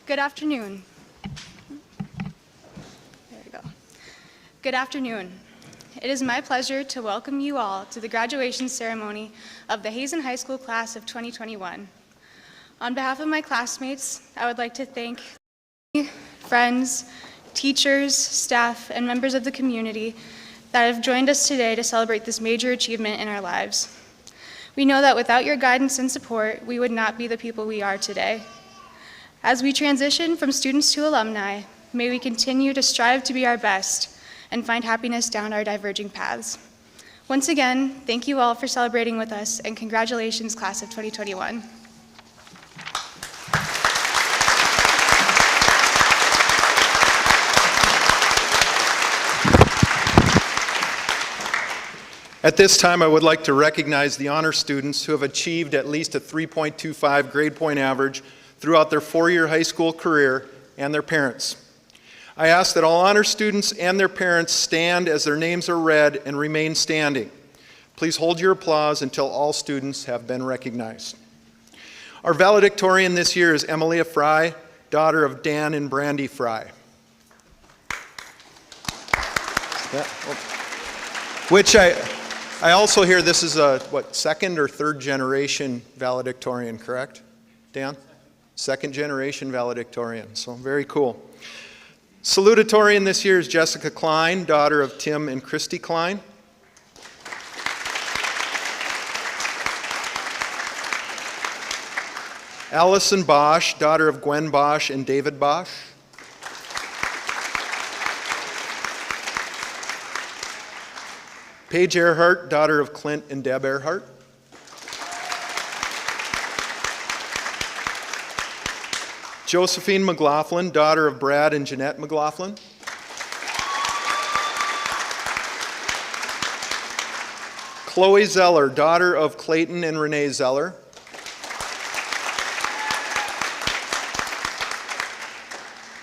Good afternoon. There we go. Good afternoon. It is my pleasure to welcome you all to the graduation ceremony of the Hazen High School class of 2021. On behalf of my classmates, I would like to thank friends, teachers, staff, and members of the community that have joined us today to celebrate this major achievement in our lives. We know that without your guidance and support, we would not be the people we are today. As we transition from students to alumni, may we continue to strive to be our best and find happiness down our diverging paths. Once again, thank you all for celebrating with us, and congratulations, class of 2021. At this time, I would like to recognize the honor students who have achieved at least a 3.25 grade point average throughout their four-year high school career, and their parents. I ask that all honor students and their parents stand as their names are read and remain standing. Please hold your applause until all students have been recognized. Our valedictorian this year is Emilia Fry, daughter of Dan and Brandy Fry. Which I also hear this is a, second or third generation valedictorian, correct, Dan? Second generation valedictorian, so very cool. Salutatorian this year is Jessica Klein, daughter of Tim and Christy Klein. Allison Bosch, daughter of Gwen Bosch and David Bosch. Paige Earhart, daughter of Clint and Deb Earhart. Josephine McLaughlin, daughter of Brad and Jeanette McLaughlin. Chloe Zeller, daughter of Clayton and Renee Zeller.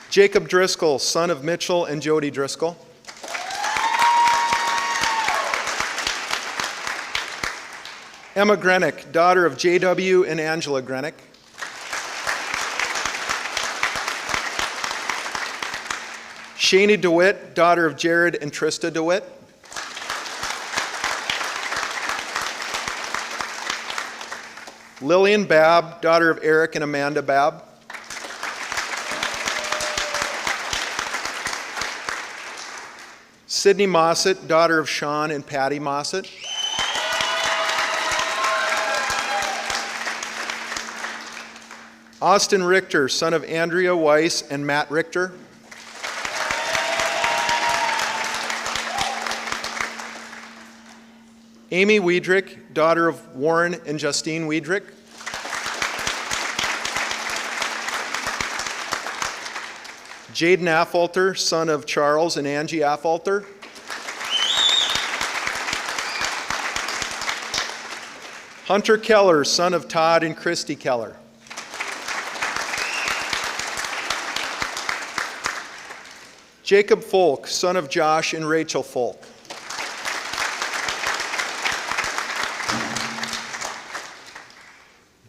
Jacob Driscoll, son of Mitchell and Jody Driscoll. Emma Grenick, daughter of J.W. and Angela Grenick. Shani DeWitt, daughter of Jared and Trista DeWitt. Lillian Babb, daughter of Eric and Amanda Babb. Sydney Mossett, daughter of Sean and Patty Mossett. Austin Richter, son of Andrea Weiss and Matt Richter. Amy Weidrich, daughter of Warren and Justine Weidrich. Jaden Affolter, son of Charles and Angie Affolter. Hunter Keller, son of Todd and Christy Keller. Jacob Folk, son of Josh and Rachel Folk.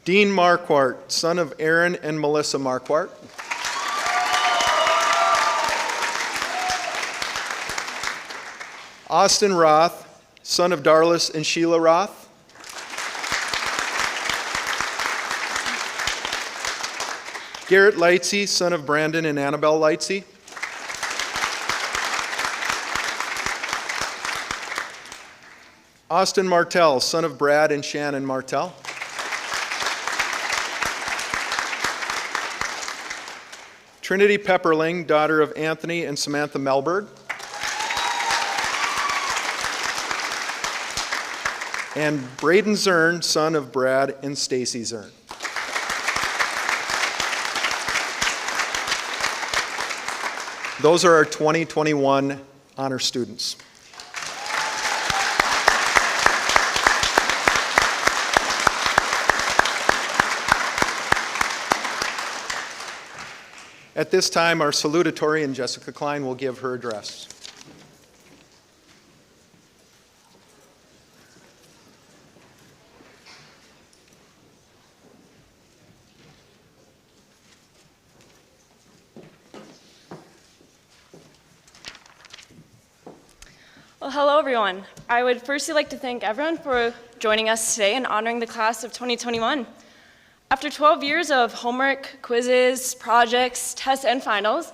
Dean Marquardt, son of Aaron and Melissa Marquardt. Austin Roth, son of Darlis and Sheila Roth. Garrett Lightsey, son of Brandon and Annabelle Lightsey. Austin Martell, son of Brad and Shannon Martell. Trinity Pepperling, daughter of Anthony and Samantha Melberg. And Braden Zern, son of Brad and Stacy Zern. Those are our 2021 honor students. At this time, our salutatorian, Jessica Klein, will give her address. Well, hello everyone. I would firstly like to thank everyone for joining us today and honoring the class of 2021. After 12 years of homework, quizzes, projects, tests, and finals,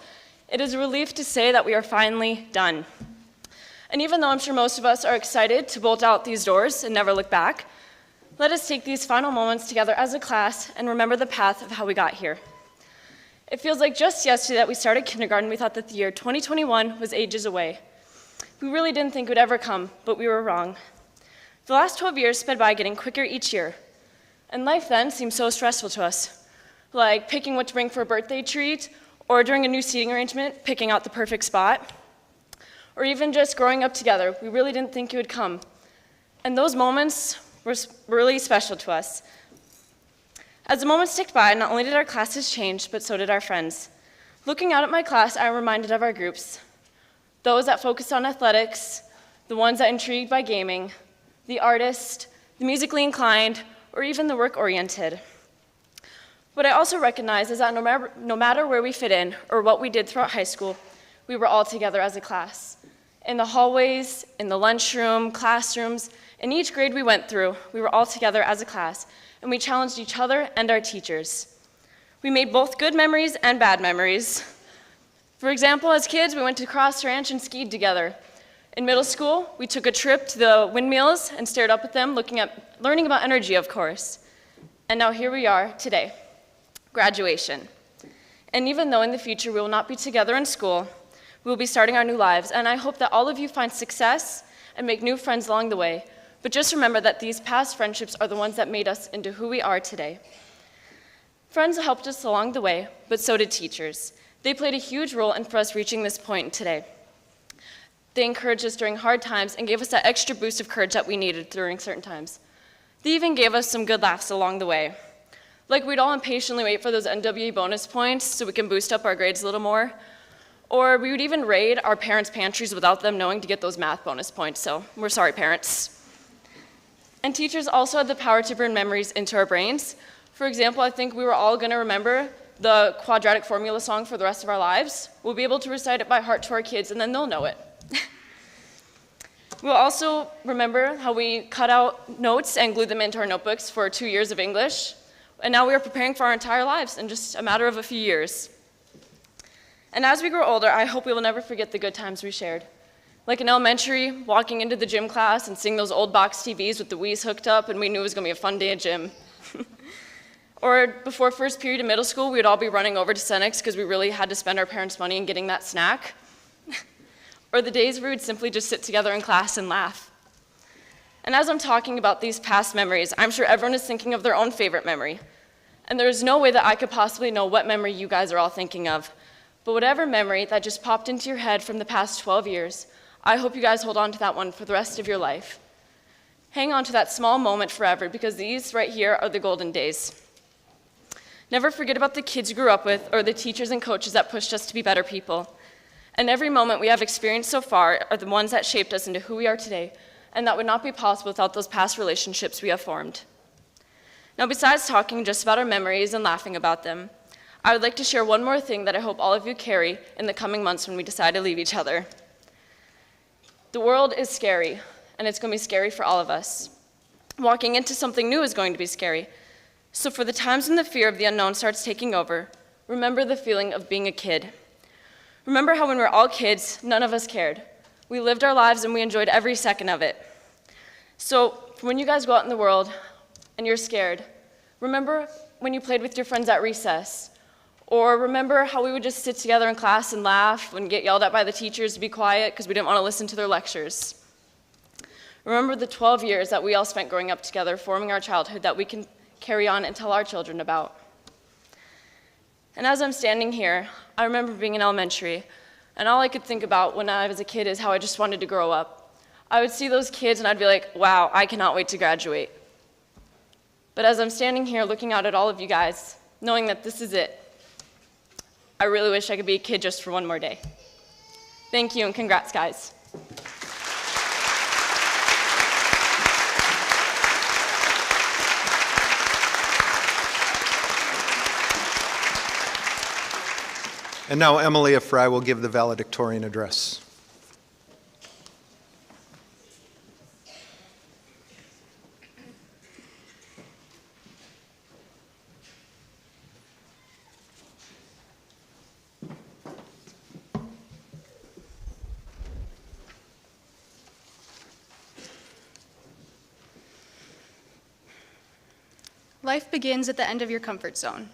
it is a relief to say that we are finally done. And even though I'm sure most of us are excited to bolt out these doors and never look back, let us take these final moments together as a class and remember the path of how we got here. It feels like just yesterday that we started kindergarten, we thought that the year 2021 was ages away. We really didn't think it would ever come, but we were wrong. The last 12 years sped by getting quicker each year, and life then seemed so stressful to us, like picking what to bring for a birthday treat, or during a new seating arrangement, picking out the perfect spot, or even just growing up together. We really didn't think it would come. And those moments were really special to us. As the moments ticked by, not only did our classes change, but so did our friends. Looking out at my class, I am reminded of our groups. Those that focused on athletics, the ones that intrigued by gaming, the artist, the musically inclined, or even the work-oriented. What I also recognize is that no matter where we fit in or what we did throughout high school, we were all together as a class. In the hallways, in the lunchroom, classrooms, in each grade we went through, we were all together as a class, and we challenged each other and our teachers. We made both good memories and bad memories. For example, as kids, we went to Cross Ranch and skied together. In middle school, we took a trip to the windmills and stared up at them, learning about energy, of course. And now here we are today, graduation. And even though in the future we will not be together in school, we will be starting our new lives, and I hope that all of you find success and make new friends along the way. But just remember that these past friendships are the ones that made us into who we are today. Friends helped us along the way, but so did teachers. They played a huge role in for us reaching this point today. They encouraged us during hard times and gave us that extra boost of courage that we needed during certain times. They even gave us some good laughs along the way. Like we'd all impatiently wait for those NWA bonus points so we can boost up our grades a little more. Or we would even raid our parents' pantries without them knowing to get those math bonus points, so we're sorry, parents. And teachers also had the power to burn memories into our brains. For example, I think we were all going to remember the quadratic formula song for the rest of our lives. We'll be able to recite it by heart to our kids, and then they'll know it. We'll also remember how we cut out notes and glued them into our notebooks for 2 years of English. And now we are preparing for our entire lives in just a matter of a few years. And as we grow older, I hope we will never forget the good times we shared. Like in elementary, walking into the gym class and seeing those old box TVs with the Wii's hooked up, and we knew it was going to be a fun day at gym. Or before first period in middle school, we would all be running over to Senex because we really had to spend our parents' money in getting that snack. Or the days where we would simply just sit together in class and laugh. And as I'm talking about these past memories, I'm sure everyone is thinking of their own favorite memory. And there's no way that I could possibly know what memory you guys are all thinking of. But whatever memory that just popped into your head from the past 12 years, I hope you guys hold on to that one for the rest of your life. Hang on to that small moment forever, because these right here are the golden days. Never forget about the kids you grew up with or the teachers and coaches that pushed us to be better people. And every moment we have experienced so far are the ones that shaped us into who we are today, and that would not be possible without those past relationships we have formed. Now, besides talking just about our memories and laughing about them, I would like to share one more thing that I hope all of you carry in the coming months when we decide to leave each other. The world is scary, and it's going to be scary for all of us. Walking into something new is going to be scary. So for the times when the fear of the unknown starts taking over, remember the feeling of being a kid. Remember how when we were all kids, none of us cared. We lived our lives and we enjoyed every second of it. So when you guys go out in the world and you're scared, remember when you played with your friends at recess. Or remember how we would just sit together in class and laugh and get yelled at by the teachers to be quiet because we didn't want to listen to their lectures. Remember the 12 years that we all spent growing up together, forming our childhood that we can carry on and tell our children about. And as I'm standing here, I remember being in elementary, and all I could think about when I was a kid is how I just wanted to grow up. I would see those kids and I'd be like, wow, I cannot wait to graduate. But as I'm standing here looking out at all of you guys, knowing that this is it, I really wish I could be a kid just for one more day. Thank you, and congrats, guys. And now Emilia Fry will give the valedictorian address. Life begins at the end of your comfort zone.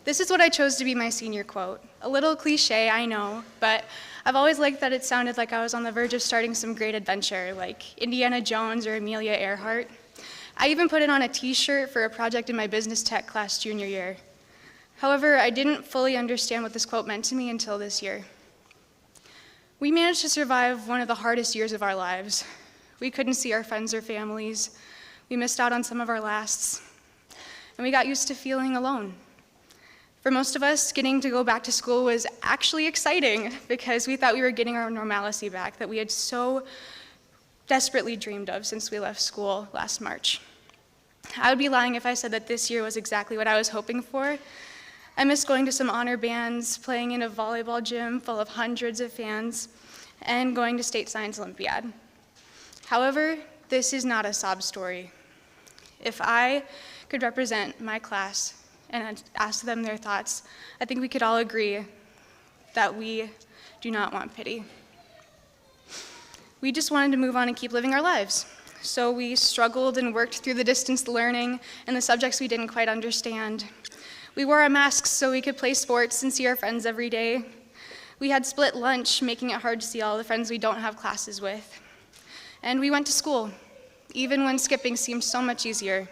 This is what I chose to be my senior quote. A little cliche, I know, but I've always liked that it sounded like I was on the verge of starting some great adventure, like Indiana Jones or Amelia Earhart. I even put it on a t-shirt for a project in my business tech class junior year. However, I didn't fully understand what this quote meant to me until this year. We managed to survive one of the hardest years of our lives. We couldn't see our friends or families. We missed out on some of our lasts. And we got used to feeling alone. For most of us, getting to go back to school was actually exciting because we thought we were getting our normalcy back that we had so desperately dreamed of since we left school last March. I would be lying if I said that this year was exactly what I was hoping for. I missed going to some honor bands, playing in a volleyball gym full of hundreds of fans, and going to State Science Olympiad. However, this is not a sob story. If I could represent my class and ask them their thoughts, I think we could all agree that we do not want pity. We just wanted to move on and keep living our lives. So we struggled and worked through the distance learning and the subjects we didn't quite understand. We wore our masks so we could play sports and see our friends every day. We had split lunch, making it hard to see all the friends we don't have classes with. And we went to school, even when skipping seemed so much easier.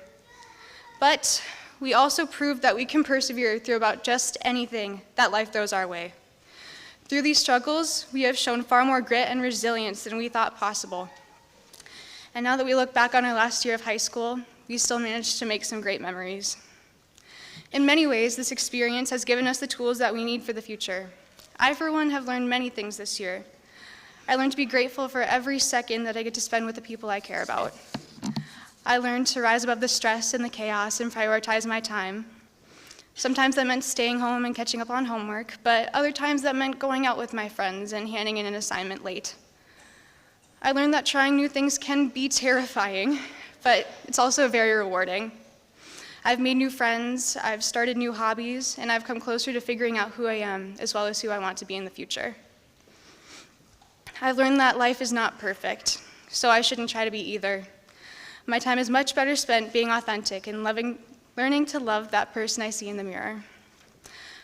But we also proved that we can persevere through about just anything that life throws our way. Through these struggles, we have shown far more grit and resilience than we thought possible. And now that we look back on our last year of high school, we still managed to make some great memories. In many ways, this experience has given us the tools that we need for the future. I, for one, have learned many things this year. I learned to be grateful for every second that I get to spend with the people I care about. I learned to rise above the stress and the chaos and prioritize my time. Sometimes that meant staying home and catching up on homework, but other times that meant going out with my friends and handing in an assignment late. I learned that trying new things can be terrifying, but it's also very rewarding. I've made new friends, I've started new hobbies, and I've come closer to figuring out who I am, as well as who I want to be in the future. I've learned that life is not perfect, so I shouldn't try to be either. My time is much better spent being authentic and learning to love that person I see in the mirror.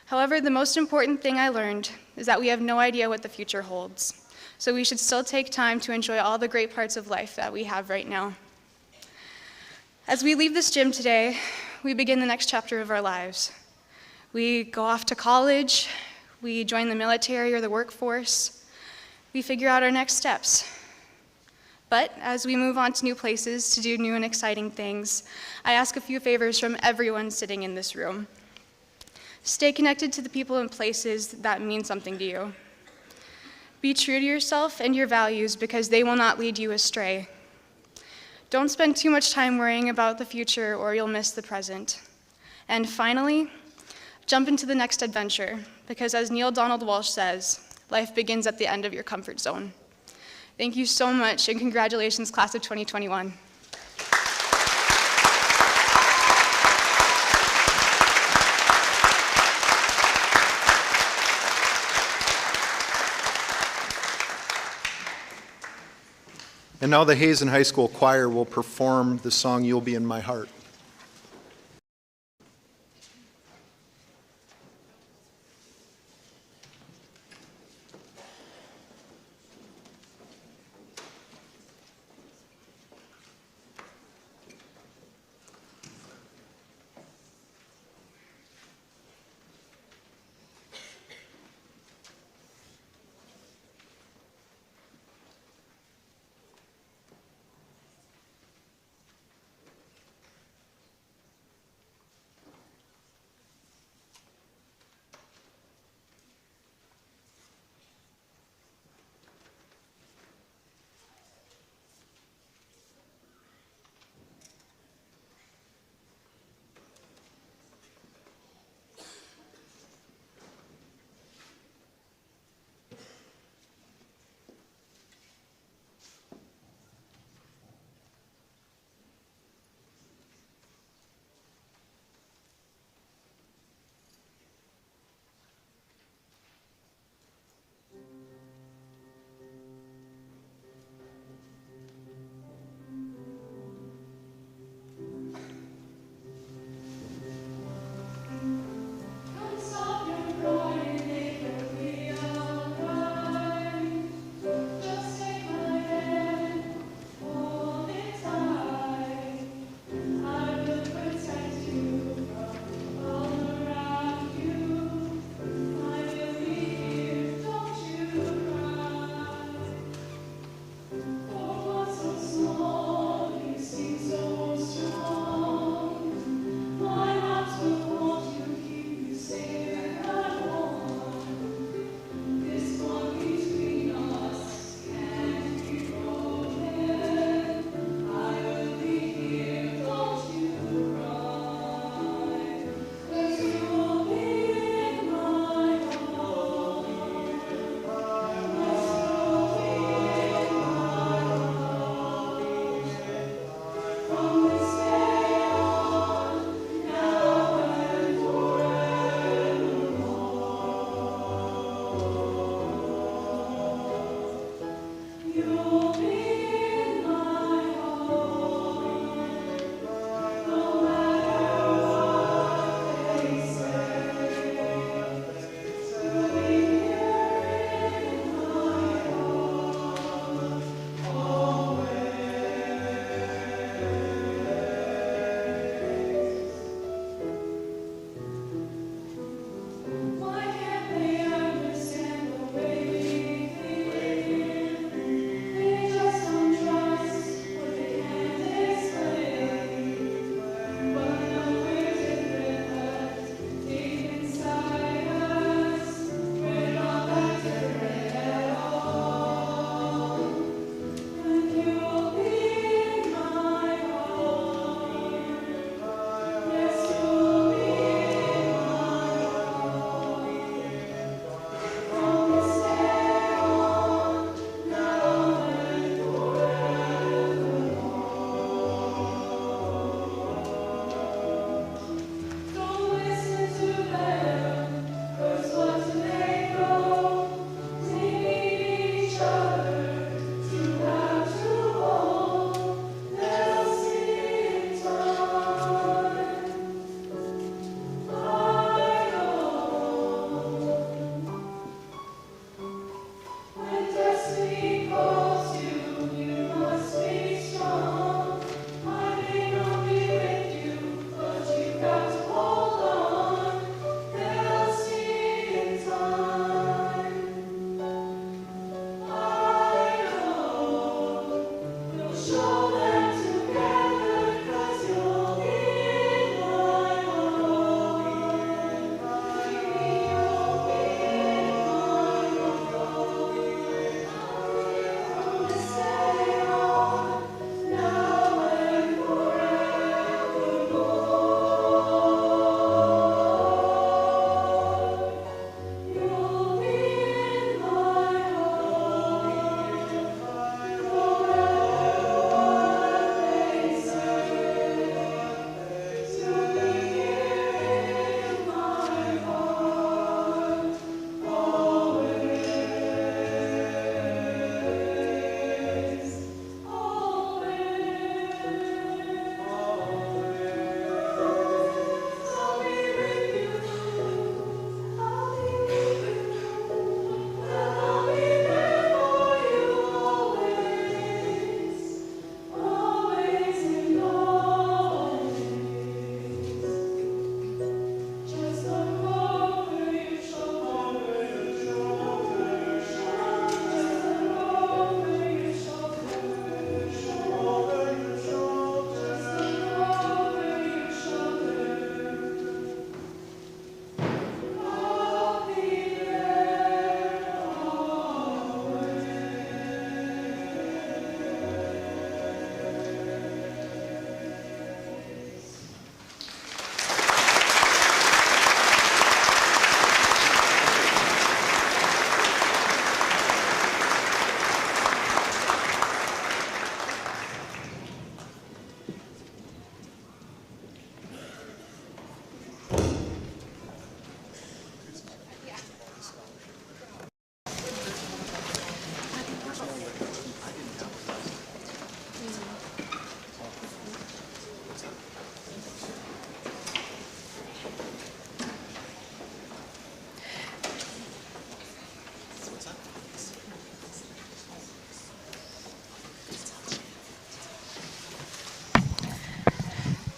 However, the most important thing I learned is that we have no idea what the future holds, so we should still take time to enjoy all the great parts of life that we have right now. As we leave this gym today, we begin the next chapter of our lives. We go off to college, we join the military or the workforce, we figure out our next steps. But as we move on to new places to do new and exciting things, I ask a few favors from everyone sitting in this room. Stay connected to the people and places that mean something to you. Be true to yourself and your values because they will not lead you astray. Don't spend too much time worrying about the future or you'll miss the present. And finally, jump into the next adventure because as Neil Donald Walsh says, life begins at the end of your comfort zone. Thank you so much, and congratulations, class of 2021. And now the Hazen High School Choir will perform the song, "You'll Be in My Heart."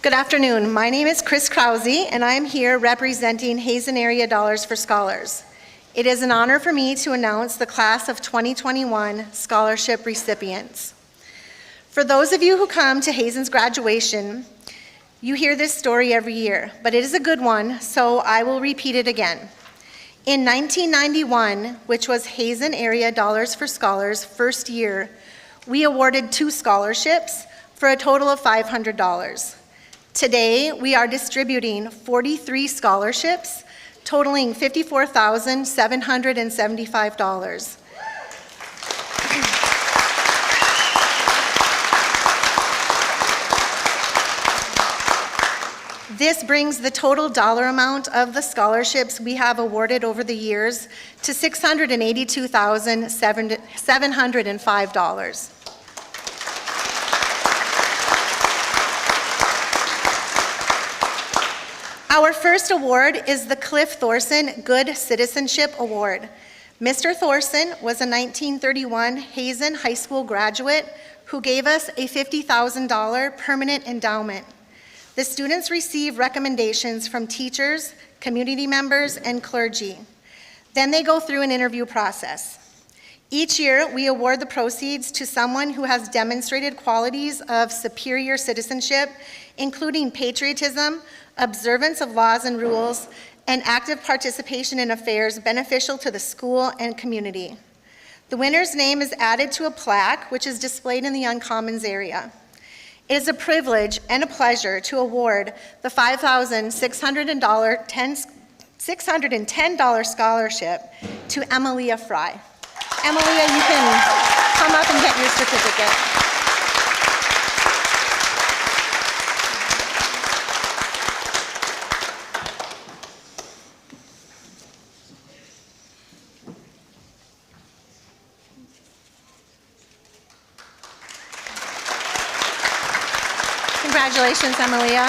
Good afternoon. My name is Chris Krause, and I am here representing Hazen Area Dollars for Scholars. It is an honor for me to announce the class of 2021 scholarship recipients. For those of you who come to Hazen's graduation, you hear this story every year, but it is a good one, so I will repeat it again. In 1991, which was Hazen Area Dollars for Scholars' first year, we awarded 2 scholarships for a total of $500. Today, we are distributing 43 scholarships, totaling $54,775. This brings the total dollar amount of the scholarships we have awarded over the years to $682,705. Our first award is the Cliff Thorson Good Citizenship Award. Mr. Thorson was a 1931 Hazen High School graduate who gave us a $50,000 permanent endowment. The students receive recommendations from teachers, community members, and clergy. Then they go through an interview process. Each year, we award the proceeds to someone who has demonstrated qualities of superior citizenship, including patriotism, observance of laws and rules, and active participation in affairs beneficial to the school and community. The winner's name is added to a plaque, which is displayed in the Uncommons area. It is a privilege and a pleasure to award the $610 scholarship to Emilia Fry. Emilia, you can come up and get your certificate. Congratulations, Emilia.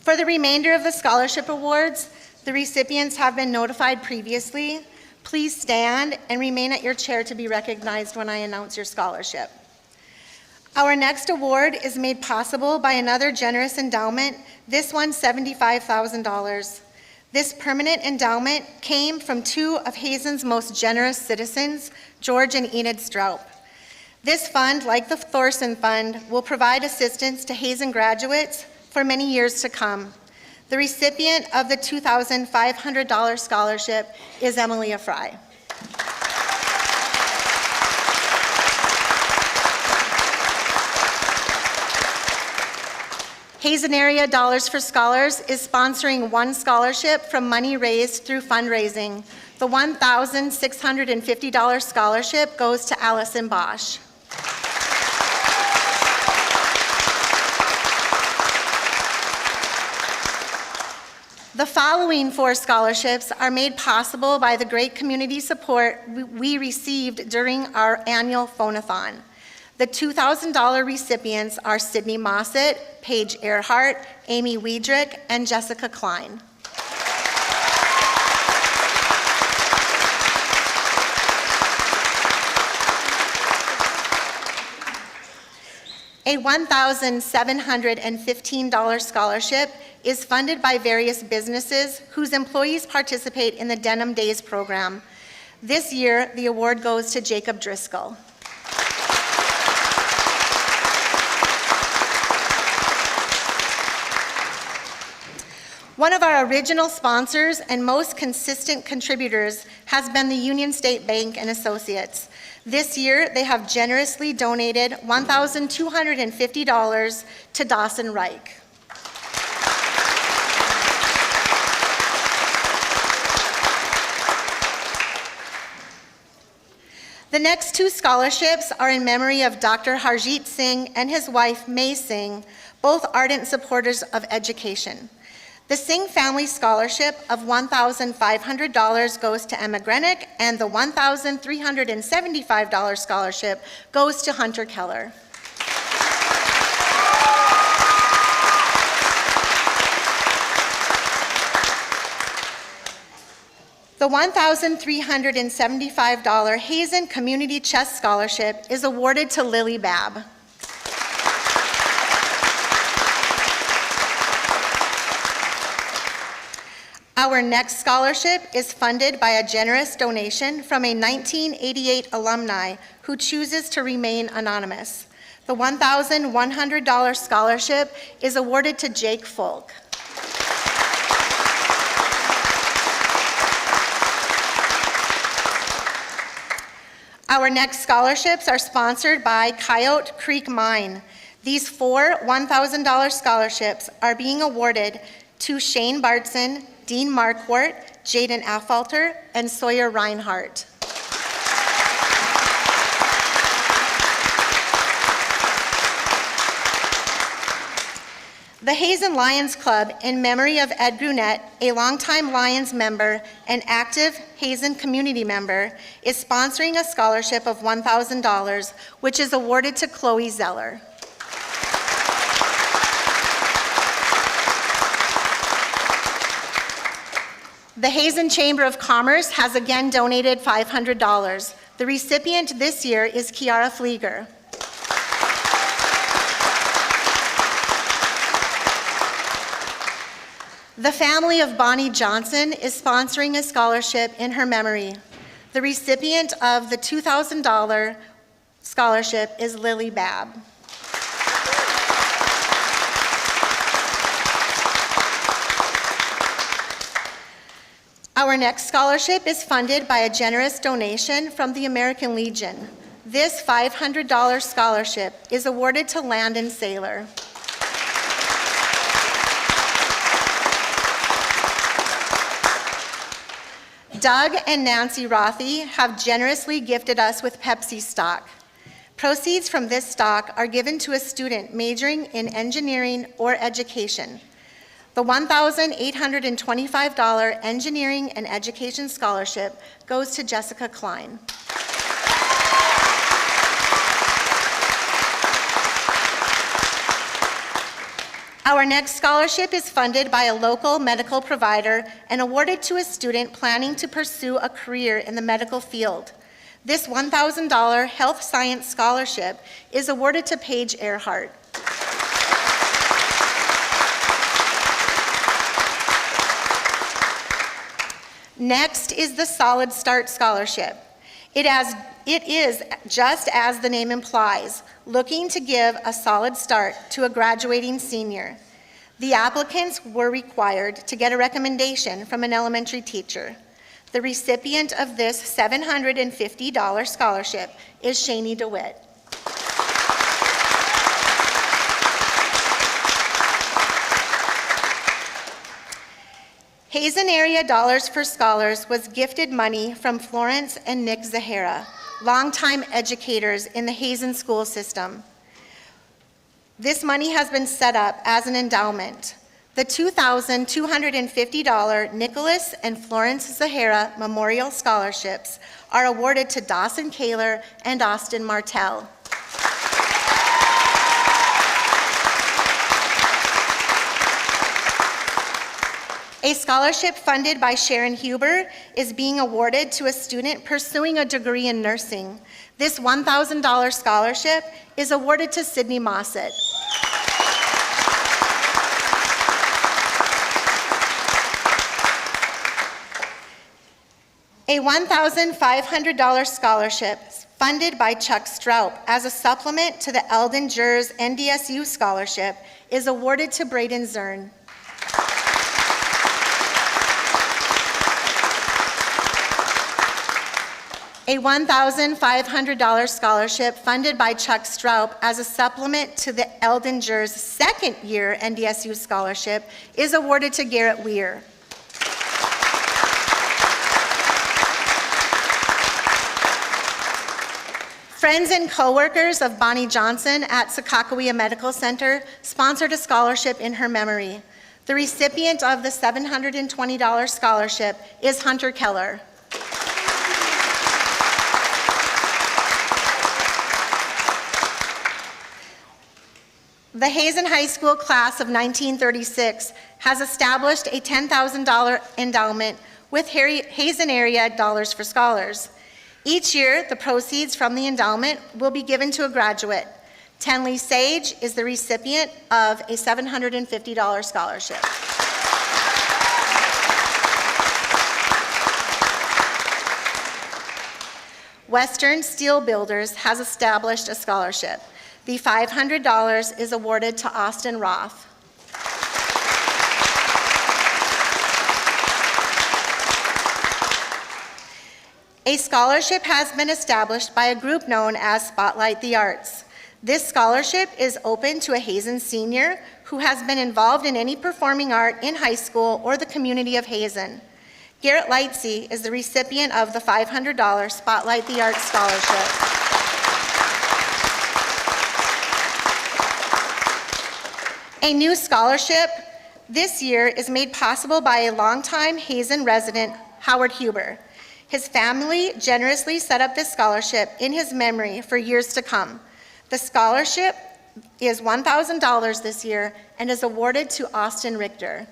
For the remainder of the scholarship awards, the recipients have been notified previously. Please stand and remain at your chair to be recognized when I announce your scholarship. Our next award is made possible by another generous endowment, this one $75,000. This permanent endowment came from 2 of Hazen's most generous citizens, George and Enid Stroup. This fund, like the Thorson Fund, will provide assistance to Hazen graduates for many years to come. The recipient of the $2,500 scholarship is Emilia Fry. Hazen Area Dollars for Scholars is sponsoring 1 scholarship from money raised through fundraising. The $1,650 scholarship goes to Allison Bosch. The following 4 scholarships are made possible by the great community support we received during our annual phone-a-thon. The $2,000 recipients are Sydney Mossett, Paige Earhart, Amy Wiedrick, and Jessica Klein. A $1,715 scholarship is funded by various businesses whose employees participate in the Denim Days program. This year, the award goes to Jacob Driscoll. One of our original sponsors and most consistent contributors has been the Union State Bank and Associates. This year, they have generously donated $1,250 to Dawson Reich. The next 2 scholarships are in memory of Dr. Harjit Singh and his wife May Singh, both ardent supporters of education. The Singh Family Scholarship of $1,500 goes to Emma Grenick, and the $1,375 scholarship goes to Hunter Keller. The $1,375 Hazen Community Chess Scholarship is awarded to Lily Babb. Our next scholarship is funded by a generous donation from a 1988 alumni who chooses to remain anonymous. The $1,100 scholarship is awarded to Jake Folk. Our next scholarships are sponsored by Coyote Creek Mine. These 4 $1,000 scholarships are being awarded to Shane Bartson, Dean Marquardt, Jaden Affalter, and Sawyer Reinhardt. The Hazen Lions Club, in memory of Ed Brunette, a longtime Lions member and active Hazen community member, is sponsoring a scholarship of $1,000, which is awarded to Chloe Zeller. The Hazen Chamber of Commerce has again donated $500. The recipient this year is Kiara Flieger. The family of Bonnie Johnson is sponsoring a scholarship in her memory. The recipient of the $2,000 scholarship is Lily Babb. Our next scholarship is funded by a generous donation from the American Legion. This $500 scholarship is awarded to Landon Saylor. Doug and Nancy Rothy have generously gifted us with Pepsi stock. Proceeds from this stock are given to a student majoring in engineering or education. The $1,825 Engineering and Education Scholarship goes to Jessica Klein. Our next scholarship is funded by a local medical provider and awarded to a student planning to pursue a career in the medical field. This $1,000 Health Science Scholarship is awarded to Paige Earhart. Next is the Solid Start Scholarship. It is, just as the name implies, looking to give a solid start to a graduating senior. The applicants were required to get a recommendation from an elementary teacher. The recipient of this $750 scholarship is Shani DeWitt. Hazen Area Dollars for Scholars was gifted money from Florence and Nick Zahara, longtime educators in the Hazen school system. This money has been set up as an endowment. The $2,250 Nicholas and Florence Zahara Memorial Scholarships are awarded to Dawson Kaler and Austin Martell. A scholarship funded by Sharon Huber is being awarded to a student pursuing a degree in nursing. This $1,000 scholarship is awarded to Sydney Mossett. A $1,500 scholarship funded by Chuck Stroup as a supplement to the Eldon Jers NDSU scholarship is awarded to Braden Zern. A $1,500 scholarship funded by Chuck Stroup as a supplement to the Eldon Jers second year NDSU scholarship is awarded to Garrett Weir. Friends and coworkers of Bonnie Johnson at Sakakawea Medical Center sponsored a scholarship in her memory. The recipient of the $720 scholarship is Hunter Keller. The Hazen High School class of 1936 has established a $10,000 endowment with Hazen area Dollars for Scholars. Each year, the proceeds from the endowment will be given to a graduate. Tenley Sage is the recipient of a $750 scholarship. Western Steel Builders has established a scholarship. The $500 is awarded to Austin Roth. A scholarship has been established by a group known as Spotlight the Arts. This scholarship is open to a Hazen senior who has been involved in any performing art in high school or the community of Hazen. Garrett Lightsey is the recipient of the $500 Spotlight the Arts scholarship. A new scholarship this year is made possible by a longtime Hazen resident, Howard Huber. His family generously set up this scholarship in his memory for years to come. The scholarship is $1,000 this year and is awarded to Austin Richter.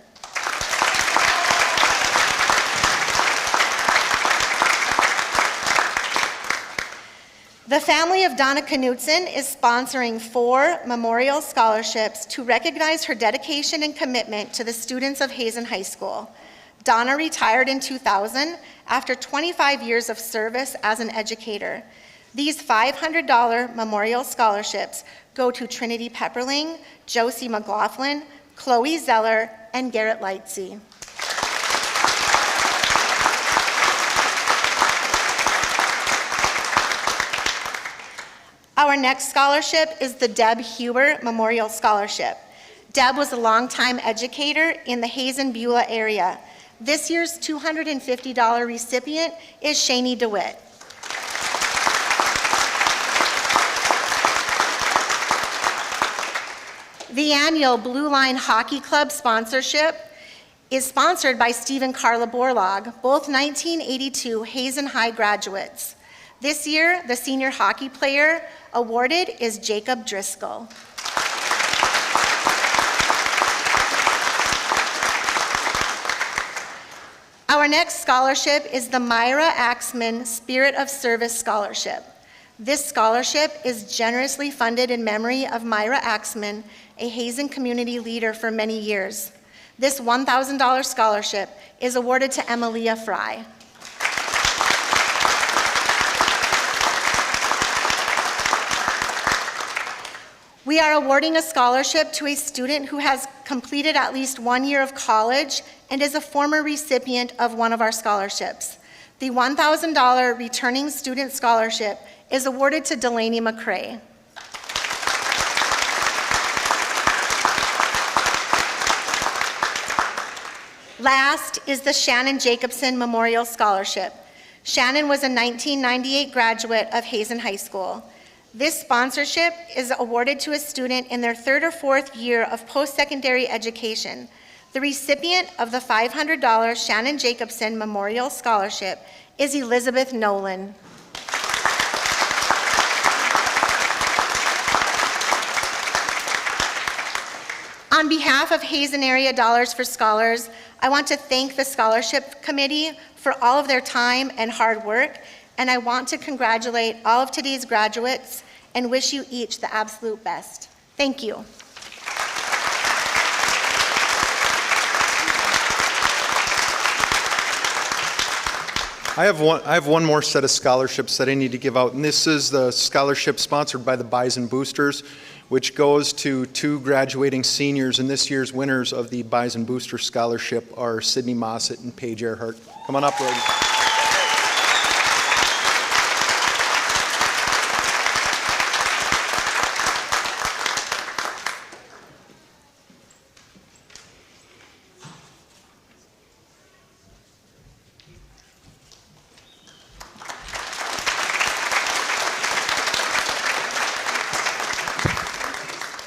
The family of Donna Knutson is sponsoring 4 memorial scholarships to recognize her dedication and commitment to the students of Hazen High School. Donna retired in 2000 after 25 years of service as an educator. These $500 memorial scholarships go to Trinity Pepperling, Josie McLaughlin, Chloe Zeller, and Garrett Lightsey. Our next scholarship is the Deb Huber Memorial Scholarship. Deb was a longtime educator in the Hazen-Beulah area. This year's $250 recipient is Shani DeWitt. The annual Blue Line Hockey Club sponsorship is sponsored by Steve and Carla Borlaug, both 1982 Hazen High graduates. This year, the senior hockey player awarded is Jacob Driscoll. Our next scholarship is the Myra Axman Spirit of Service Scholarship. This scholarship is generously funded in memory of Myra Axman, a Hazen community leader for many years. This $1,000 scholarship is awarded to Emilia Fry. We are awarding a scholarship to a student who has completed at least 1 year of college and is a former recipient of one of our scholarships. The $1,000 returning student scholarship is awarded to Delaney McCrae. Last is the Shannon Jacobson Memorial Scholarship. Shannon was a 1998 graduate of Hazen High School. This sponsorship is awarded to a student in their 3rd or 4th year of post-secondary education. The recipient of the $500 Shannon Jacobson Memorial Scholarship is Elizabeth Nolan. On behalf of Hazen Area Dollars for Scholars, I want to thank the Scholarship Committee for all of their time and hard work, and I want to congratulate all of today's graduates and wish you each the absolute best. Thank you. I have one more set of scholarships that I need to give out, and this is the scholarship sponsored by the Bison Boosters, which goes to 2 graduating seniors, and this year's winners of the Bison Booster Scholarship are Sydney Mossett and Paige Earhart. Come on up, Brody.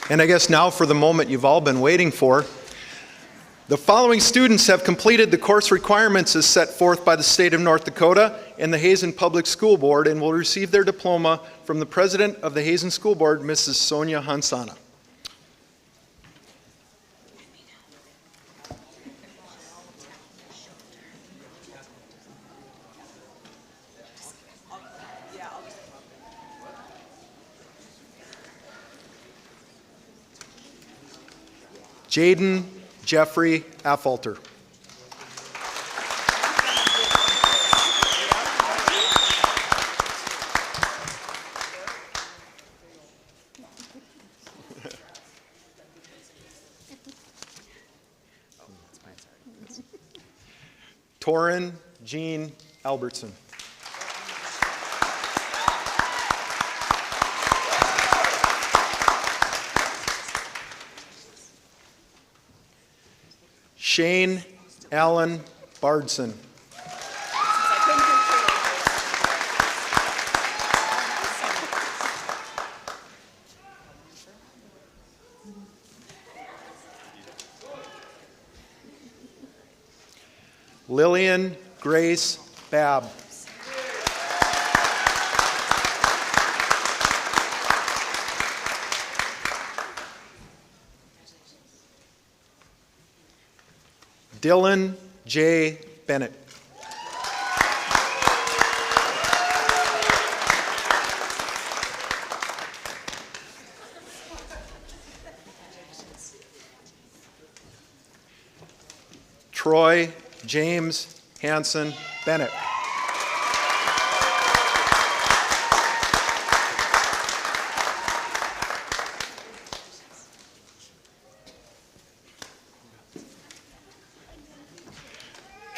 And I guess now for the moment you've all been waiting for. The following students have completed the course requirements as set forth by the state of North Dakota and the Hazen Public School Board and will receive their diploma from the president of the Hazen School Board, Mrs. Sonia Hansana. Jaden Jeffrey Affolter. Torin Jean Albertson. Shane Allen Bardson. Lillian Grace Babb. Dylan J. Bennett. Troy James Hanson Bennett.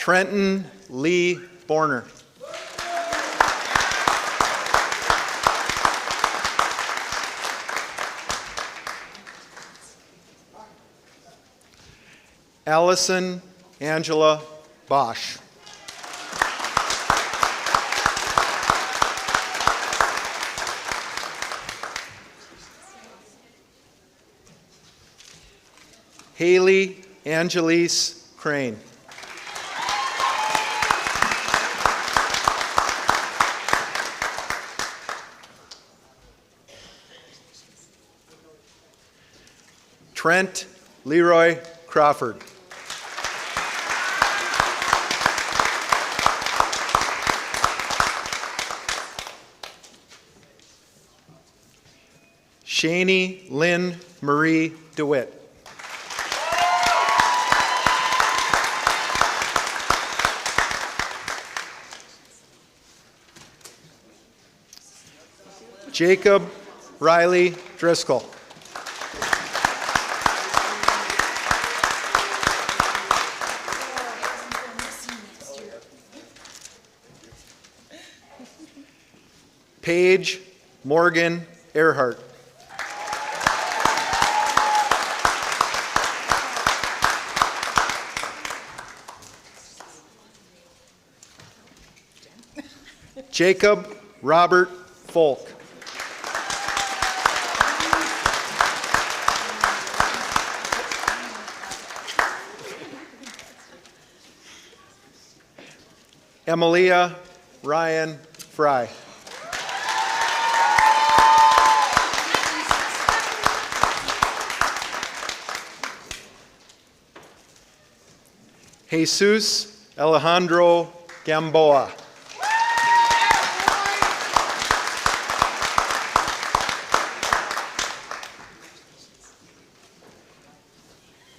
Trenton Lee Borner. Allison Angela Bosch. Haley Angelise Crane. Trent Leroy Crawford. Shani Lynn Marie DeWitt. Jacob Riley Driscoll. Paige Morgan Earhart. Jacob Robert Folk. Emilia Ryan Fry. Jesus Alejandro Gamboa.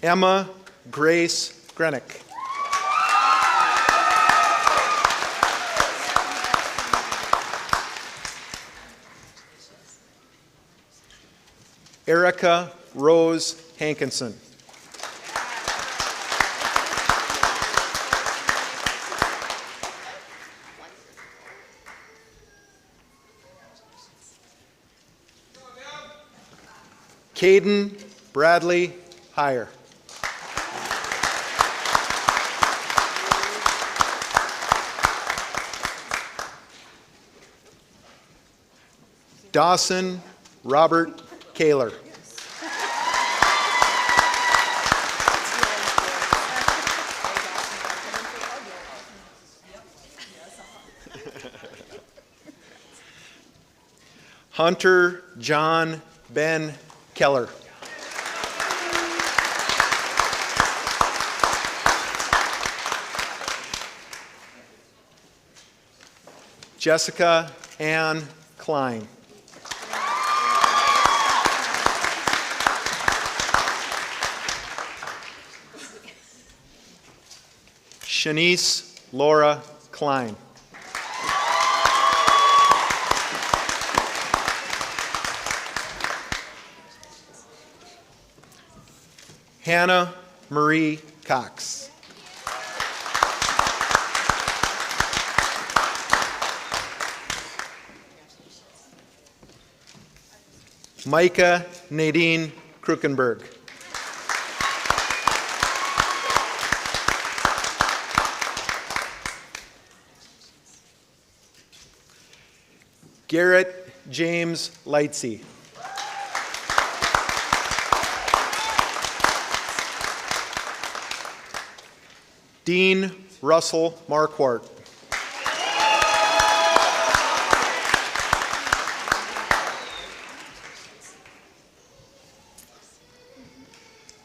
Emma Grace Grenick. Erica Rose Hankinson. Caden Bradley Heyer. Dawson Robert Kaler. Hunter John Ben Keller. Jessica Ann Klein. Shanice Laura Klein. Hannah Marie Cox. Micah Nadine Krukenberg. Garrett James Lightsey. Dean Russell Marquardt.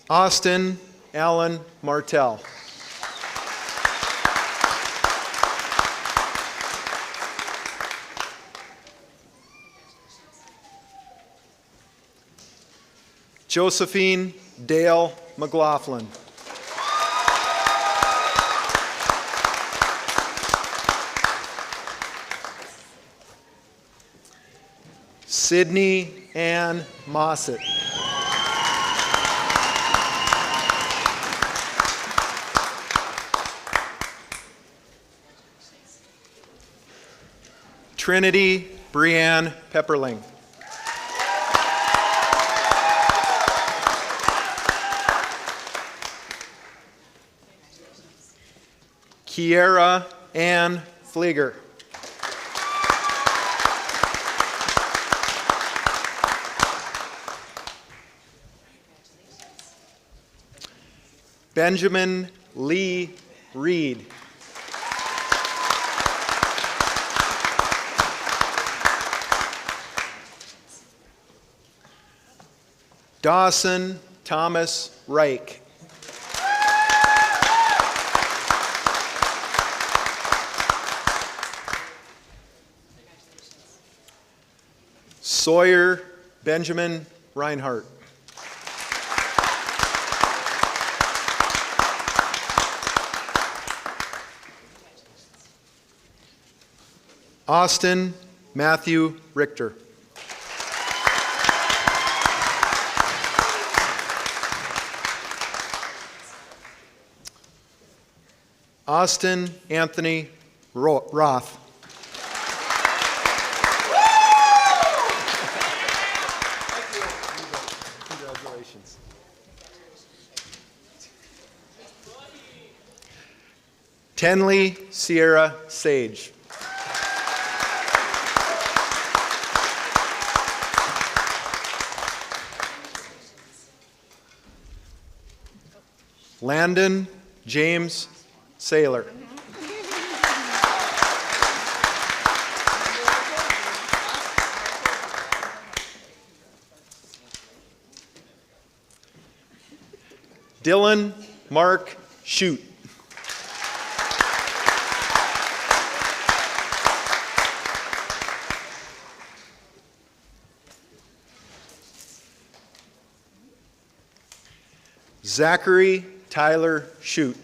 Austin Allen Martell. Josephine Dale McLaughlin. Sydney Ann Mossett. Trinity Brianne Pepperling. Kiera Ann Flieger. Benjamin Lee Reed. Dawson Thomas Reich. Sawyer Benjamin Reinhardt. Austin Matthew Richter. Austin Anthony Roth. Congratulations. Tenley Sierra Sage. Landon James Saylor. Dylan Mark Shute. Zachary Tyler Shute.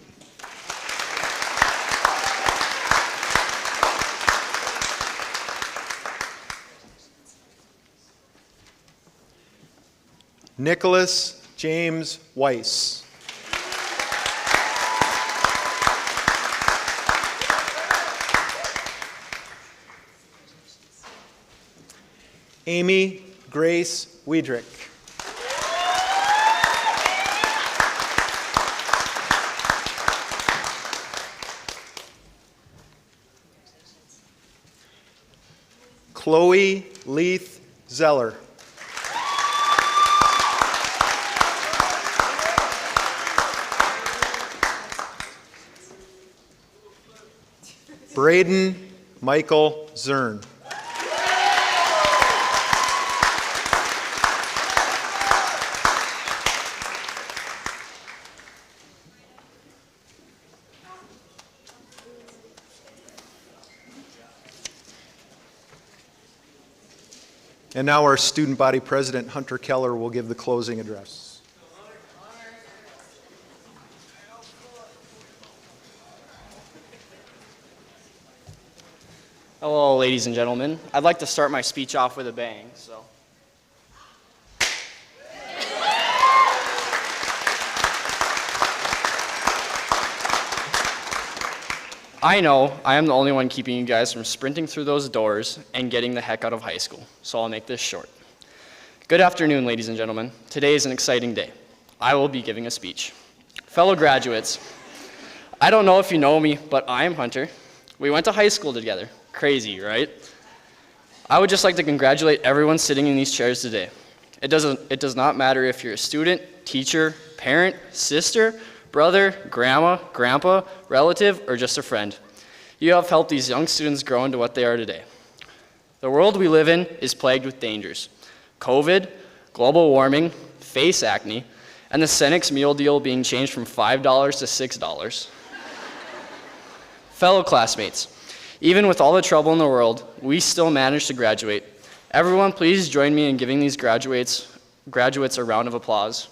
Nicholas James Weiss. Amy Grace Wiedrick. Chloe Leith Zeller. Braden Michael Zern. And now our student body president, Hunter Keller, will give the closing address. Hello, ladies and gentlemen. I'd like to start my speech off with a bang, so. I know I am the only one keeping you guys from sprinting through those doors and getting the heck out of high school, so I'll make this short. Good afternoon, ladies and gentlemen. Today is an exciting day. I will be giving a speech. Fellow graduates, I don't know if you know me, but I am Hunter. We went to high school together. Crazy, right? I would just like to congratulate everyone sitting in these chairs today. It does not matter if you're a student, teacher, parent, sister, brother, grandma, grandpa, relative, or just a friend. You have helped these young students grow into what they are today. The world we live in is plagued with dangers. COVID, global warming, face acne, and the Senex meal deal being changed from $5 to $6. Fellow classmates, even with all the trouble in the world, we still managed to graduate. Everyone, please join me in giving these graduates a round of applause.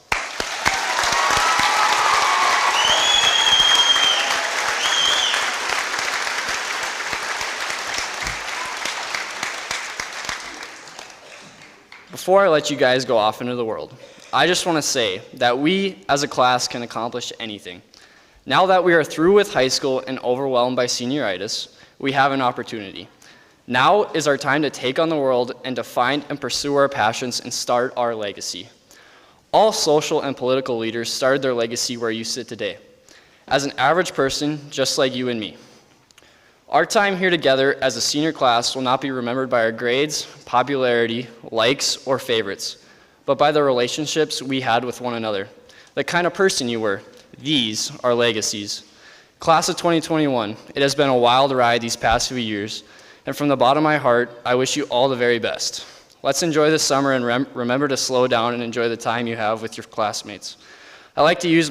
Before I let you guys go off into the world, I just want to say that we as a class can accomplish anything. Now that we are through with high school and overwhelmed by senioritis, we have an opportunity. Now is our time to take on the world and to find and pursue our passions and start our legacy. All social and political leaders started their legacy where you sit today, as an average person just like you and me. Our time here together as a senior class will not be remembered by our grades, popularity, likes, or favorites, but by the relationships we had with one another, the kind of person you were. These are legacies. Class of 2021, it has been a wild ride these past few years, and from the bottom of my heart, I wish you all the very best. Let's enjoy the summer and remember to slow down and enjoy the time you have with your classmates. I like to use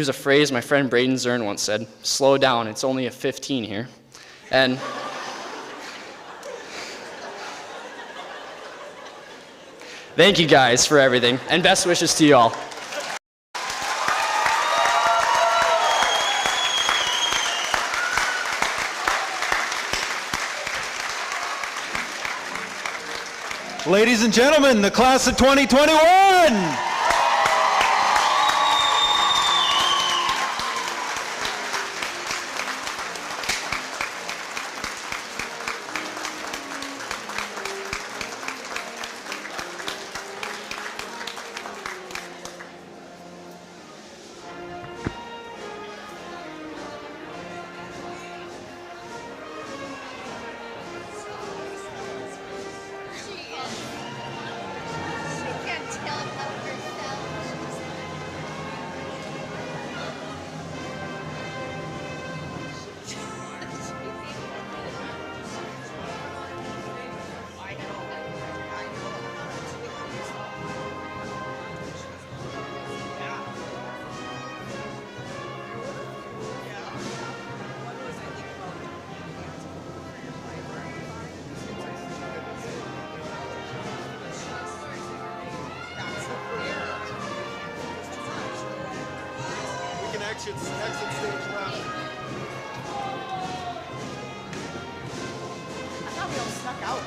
a phrase my friend Braden Zern once said, slow down, it's only a 15 here. And thank you guys for everything, and best wishes to you all. Ladies and gentlemen, the class of 2021! Exit stage left. I thought we all snuck out.